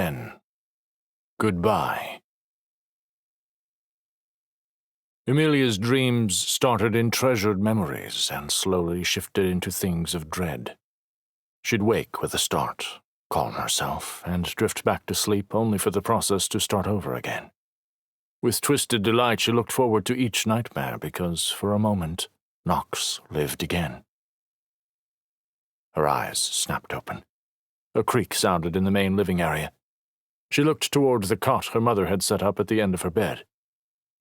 10. Goodbye. Emilia's dreams started in treasured memories and slowly shifted into things of dread. She'd wake with a start, calm herself, and drift back to sleep only for the process to start over again. With twisted delight, she looked forward to each nightmare because, for a moment, Nox lived again. Her eyes snapped open. A creak sounded in the main living area. She looked toward the cot her mother had set up at the end of her bed.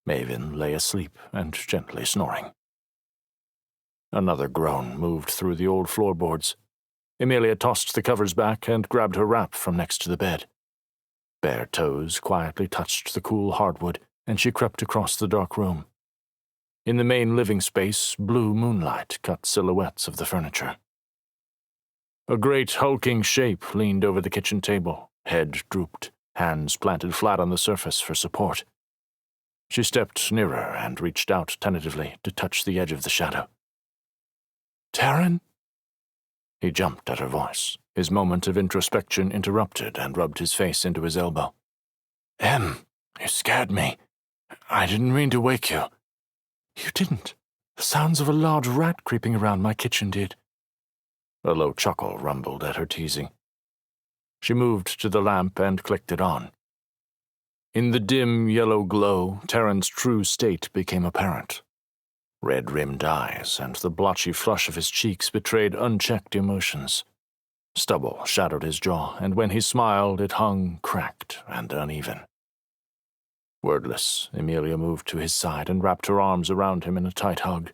Maven lay asleep and gently snoring. Another groan moved through the old floorboards. Emilia tossed the covers back and grabbed her wrap from next to the bed. Bare toes quietly touched the cool hardwood, and she crept across the dark room. In the main living space, blue moonlight cut silhouettes of the furniture. A great hulking shape leaned over the kitchen table, head drooped, hands planted flat on the surface for support. She stepped nearer and reached out tentatively to touch the edge of the shadow. "Terran?" He jumped at her voice, his moment of introspection interrupted, and rubbed his face into his elbow. You scared me. I didn't mean to wake you." "You didn't. The sounds of a large rat creeping around my kitchen did." A low chuckle rumbled at her teasing. She moved to the lamp and clicked it on. In the dim yellow glow, Terran's true state became apparent. Red-rimmed eyes and the blotchy flush of his cheeks betrayed unchecked emotions. Stubble shadowed his jaw, and when he smiled, it hung cracked and uneven. Wordless, Emilia moved to his side and wrapped her arms around him in a tight hug.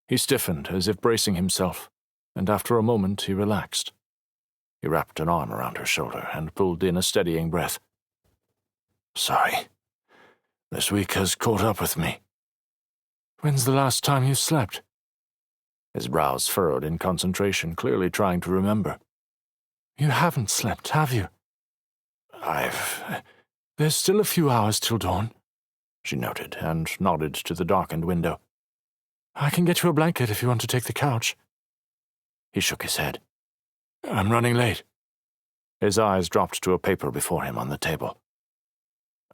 He stiffened as if bracing himself, and after a moment he relaxed. He wrapped an arm around her shoulder and pulled in a steadying breath. "Sorry. This week has caught up with me." "When's the last time you slept?" His brows furrowed in concentration, clearly trying to remember. "You haven't slept, have you?" There's still a few hours till dawn," she noted, and nodded to the darkened window. "I can get you a blanket if you want to take the couch." He shook his head. "I'm running late." His eyes dropped to a paper before him on the table.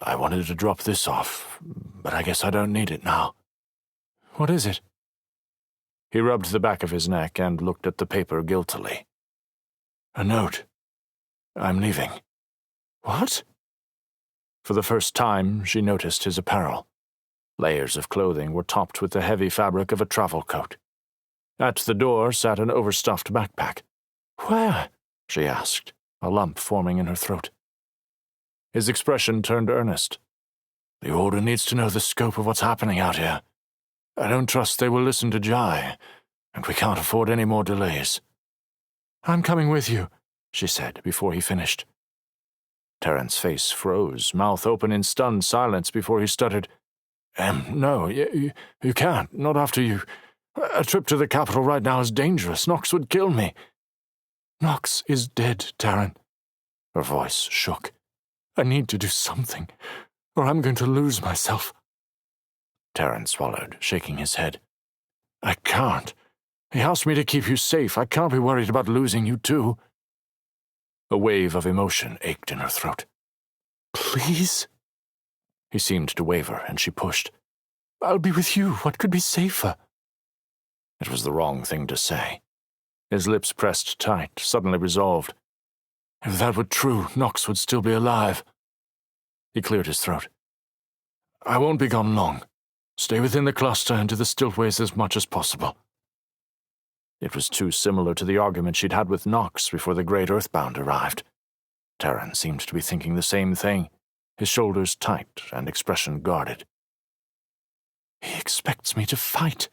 "I wanted to drop this off, but I guess I don't need it now." "What is it?" He rubbed the back of his neck and looked at the paper guiltily. "A note. I'm leaving." "What?" For the first time, she noticed his apparel. Layers of clothing were topped with the heavy fabric of a travel coat. At the door sat an overstuffed backpack. "Where?" she asked, a lump forming in her throat. His expression turned earnest. "The Order needs to know the scope of what's happening out here. I don't trust they will listen to Jai, and we can't afford any more delays." "I'm coming with you," she said before he finished. Terran's face froze, mouth open in stunned silence before he stuttered. No, you can't, not after you. A trip to the capital right now is dangerous. Nox would kill me." "Nox is dead, Terran." Her voice shook. "I need to do something, or I'm going to lose myself." Terran swallowed, shaking his head. "I can't. He asked me to keep you safe. I can't be worried about losing you too." A wave of emotion ached in her throat. "Please?" He seemed to waver, and she pushed. "I'll be with you. What could be safer?" It was the wrong thing to say. His lips pressed tight, suddenly resolved. If that were true, Nox would still be alive. He cleared his throat. "I won't be gone long. Stay within the cluster and to the Stiltways as much as possible." It was too similar to the argument she'd had with Nox before the great Earthbound arrived. Terran seemed to be thinking the same thing, his shoulders tight and expression guarded. "He expects me to fight."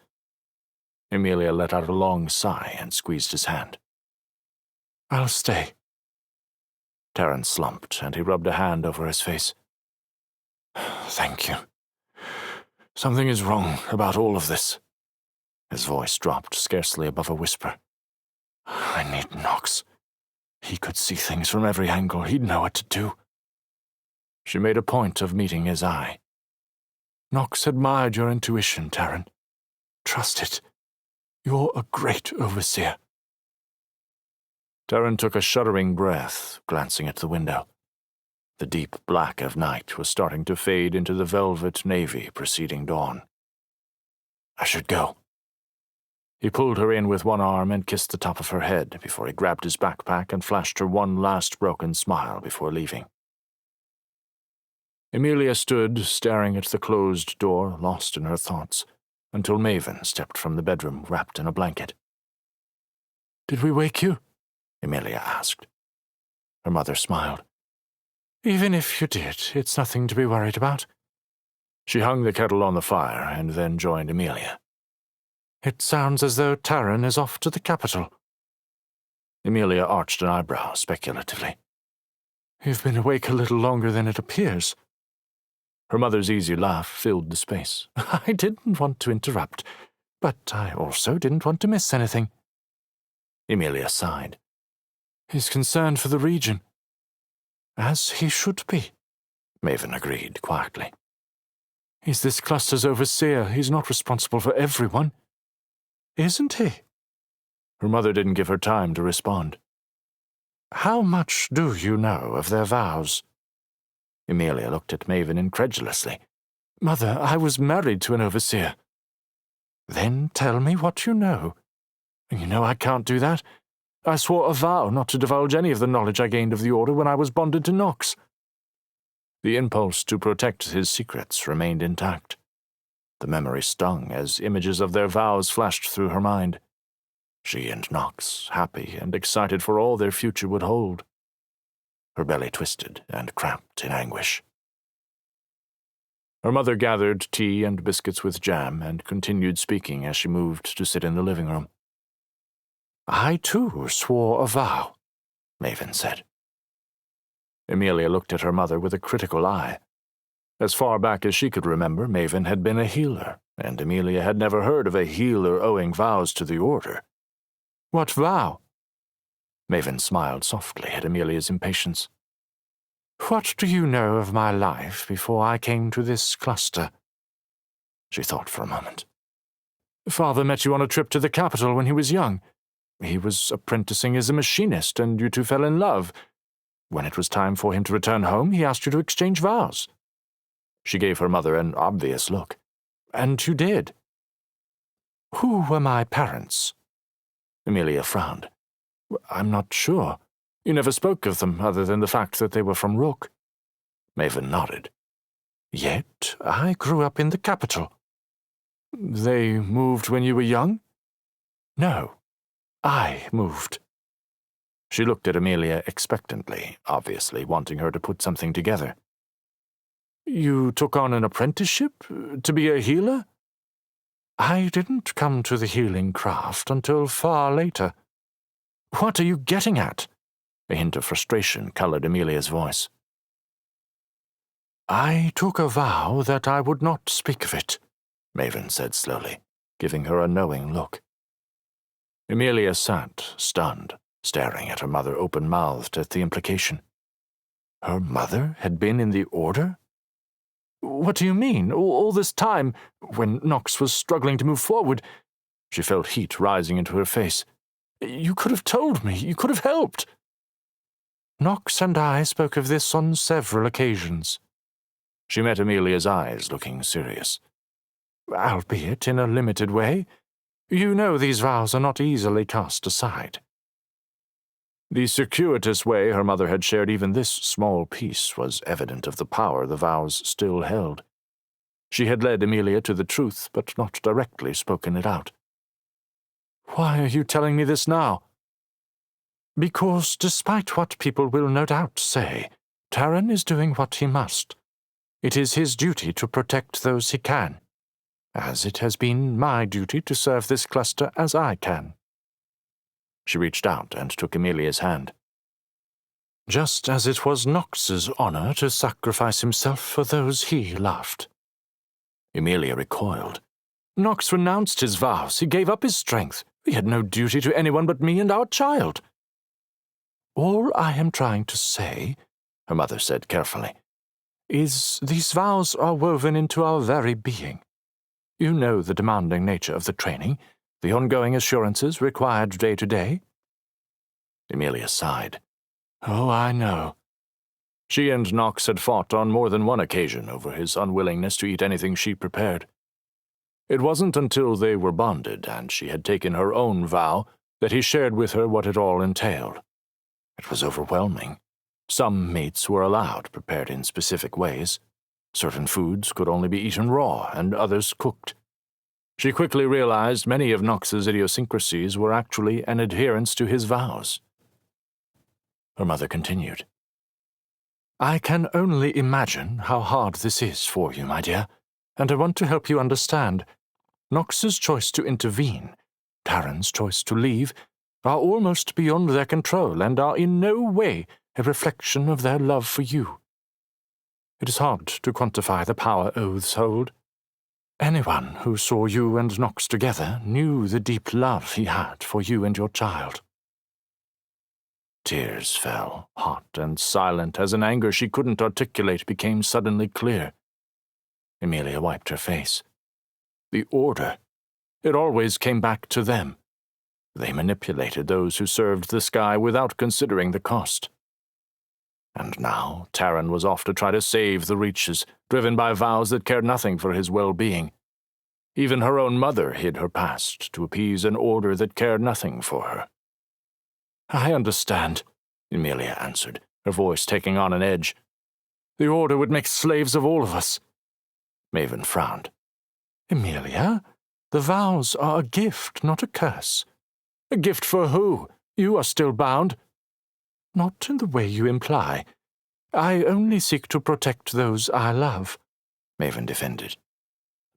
Emilia let out a long sigh and squeezed his hand. "I'll stay." Terran slumped, and he rubbed a hand over his face. "Thank you. Something is wrong about all of this." His voice dropped scarcely above a whisper. "I need Nox. He could see things from every angle. He'd know what to do." She made a point of meeting his eye. "Nox admired your intuition, Terran. Trust it. You're a great overseer." Terran took a shuddering breath, glancing at the window. The deep black of night was starting to fade into the velvet navy preceding dawn. I should go. He pulled her in with one arm and kissed the top of her head before he grabbed his backpack and flashed her one last broken smile before leaving. Emilia stood, staring at the closed door, lost in her thoughts, until Maven stepped from the bedroom wrapped in a blanket. "Did we wake you?" Emilia asked. Her mother smiled. "Even if you did, it's nothing to be worried about." She hung the kettle on the fire and then joined Emilia. "It sounds as though Taran is off to the capital." Emilia arched an eyebrow speculatively. "You've been awake a little longer than it appears." Her mother's easy laugh filled the space. "I didn't want to interrupt, but I also didn't want to miss anything." Emilia sighed. "He's concerned for the region." "As he should be," Maven agreed quietly. "He's this cluster's overseer. He's not responsible for everyone." "Isn't he?" Her mother didn't give her time to respond. "How much do you know of their vows?" Emilia looked at Maven incredulously. "Mother, I was married to an overseer." "Then tell me what you know." "You know I can't do that. I swore a vow not to divulge any of the knowledge I gained of the Order when I was bonded to Nox." The impulse to protect his secrets remained intact. The memory stung as images of their vows flashed through her mind. She and Nox, happy and excited for all their future would hold. Her belly twisted and cramped in anguish. Her mother gathered tea and biscuits with jam and continued speaking as she moved to sit in the living room. "I, too, swore a vow," Maven said. Emilia looked at her mother with a critical eye. As far back as she could remember, Maven had been a healer, and Emilia had never heard of a healer owing vows to the Order. "What vow?" Maven smiled softly at Emilia's impatience. "What do you know of my life before I came to this cluster?" She thought for a moment. "Father met you on a trip to the capital when he was young. He was apprenticing as a machinist, and you two fell in love. When it was time for him to return home, he asked you to exchange vows." She gave her mother an obvious look. "And you did." "Who were my parents?" Emilia frowned. "I'm not sure. You never spoke of them other than the fact that they were from Rook." Maven nodded. "Yet I grew up in the capital." "They moved when you were young?" "No, I moved." She looked at Emilia expectantly, obviously wanting her to put something together. "You took on an apprenticeship to be a healer?" "I didn't come to the healing craft until far later." "What are you getting at?" A hint of frustration colored Emilia's voice. "I took a vow that I would not speak of it," Maven said slowly, giving her a knowing look. Emilia sat, stunned, staring at her mother open-mouthed at the implication. Her mother had been in the Order? "What do you mean? All this time, when Nox was struggling to move forward?" She felt heat rising into her face. "You could have told me. You could have helped." "Nox and I spoke of this on several occasions." She met Emilia's eyes, looking serious. "Albeit in a limited way. You know these vows are not easily cast aside." The circuitous way her mother had shared even this small piece was evident of the power the vows still held. She had led Emilia to the truth, but not directly spoken it out. "Why are you telling me this now?" "Because, despite what people will no doubt say, Taran is doing what he must. It is his duty to protect those he can, as it has been my duty to serve this cluster as I can." She reached out and took Emilia's hand. "Just as it was Nox's honor to sacrifice himself for those he loved." Emilia recoiled. "Nox renounced his vows. He gave up his strength. He had no duty to anyone but me and our child." "All I am trying to say," her mother said carefully, "is these vows are woven into our very being. You know the demanding nature of the training, the ongoing assurances required day to day." Emilia sighed. "Oh, I know." She and Knox had fought on more than one occasion over his unwillingness to eat anything she prepared. It wasn't until they were bonded and she had taken her own vow that he shared with her what it all entailed. It was overwhelming. Some meats were allowed, prepared in specific ways. Certain foods could only be eaten raw, and others cooked. She quickly realized many of Knox's idiosyncrasies were actually an adherence to his vows. Her mother continued. I can only imagine how hard this is for you, my dear, and I want to help you understand. Knox's choice to intervene, Taryn's choice to leave, are almost beyond their control and are in no way a reflection of their love for you. It is hard to quantify the power oaths hold. Anyone who saw you and Knox together knew the deep love he had for you and your child. Tears fell, hot and silent, as an anger she couldn't articulate became suddenly clear. Emilia wiped her face. The order. It always came back to them. They manipulated those who served the sky without considering the cost. And now Taryn was off to try to save the Reaches, driven by vows that cared nothing for his well-being. Even her own mother hid her past to appease an order that cared nothing for her. I understand, Emilia answered, her voice taking on an edge. The order would make slaves of all of us. Maven frowned. Emilia, the vows are a gift, not a curse. A gift for who? You are still bound. Not in the way you imply. I only seek to protect those I love, Maven defended.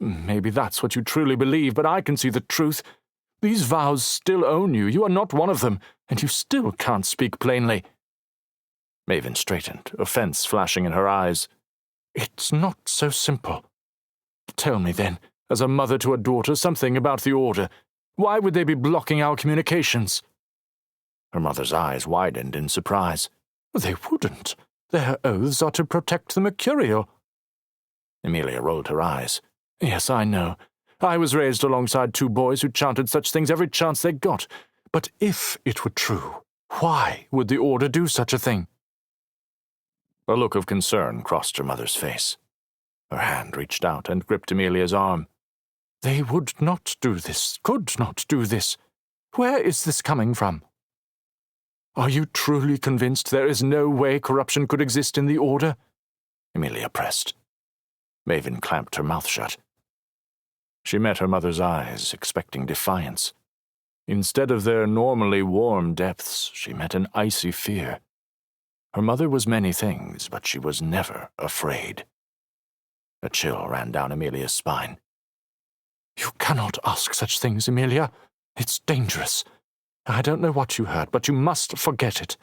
Maybe that's what you truly believe, but I can see the truth. These vows still own you. You are not one of them, and you still can't speak plainly. Maven straightened, offense flashing in her eyes. It's not so simple. Tell me, then, as a mother to a daughter, something about the Order. Why would they be blocking our communications? Her mother's eyes widened in surprise. They wouldn't. Their oaths are to protect the Mercurial. Emilia rolled her eyes. Yes, I know. I was raised alongside two boys who chanted such things every chance they got. But if it were true, why would the Order do such a thing? A look of concern crossed her mother's face. Her hand reached out and gripped Emilia's arm. They would not do this, could not do this. Where is this coming from? Are you truly convinced there is no way corruption could exist in the Order? Emilia pressed. Maven clamped her mouth shut. She met her mother's eyes, expecting defiance. Instead of their normally warm depths, she met an icy fear. Her mother was many things, but she was never afraid. A chill ran down Emilia's spine. You cannot ask such things, Emilia. It's dangerous. I don't know what you heard, but you must forget it.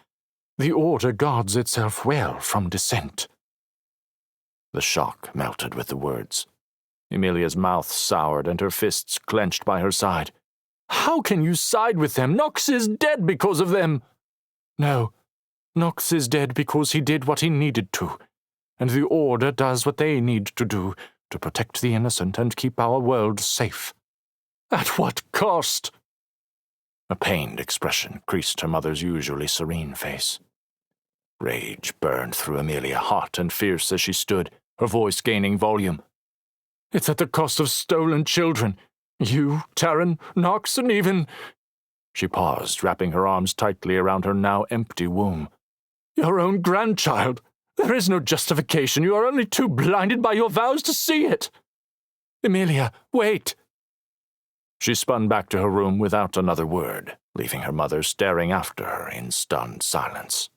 The Order guards itself well from dissent. The shock melted with the words. Emilia's mouth soured and her fists clenched by her side. How can you side with them? Knox is dead because of them. No, Knox is dead because he did what he needed to, and the Order does what they need to do to protect the innocent and keep our world safe. At what cost? A pained expression creased her mother's usually serene face. Rage burned through Emilia, hot and fierce as she stood, her voice gaining volume. It's at the cost of stolen children. You, Taryn, Knox, and even... She paused, wrapping her arms tightly around her now empty womb. Your own grandchild. There is no justification. You are only too blinded by your vows to see it. Emilia, wait. She spun back to her room without another word, leaving her mother staring after her in stunned silence.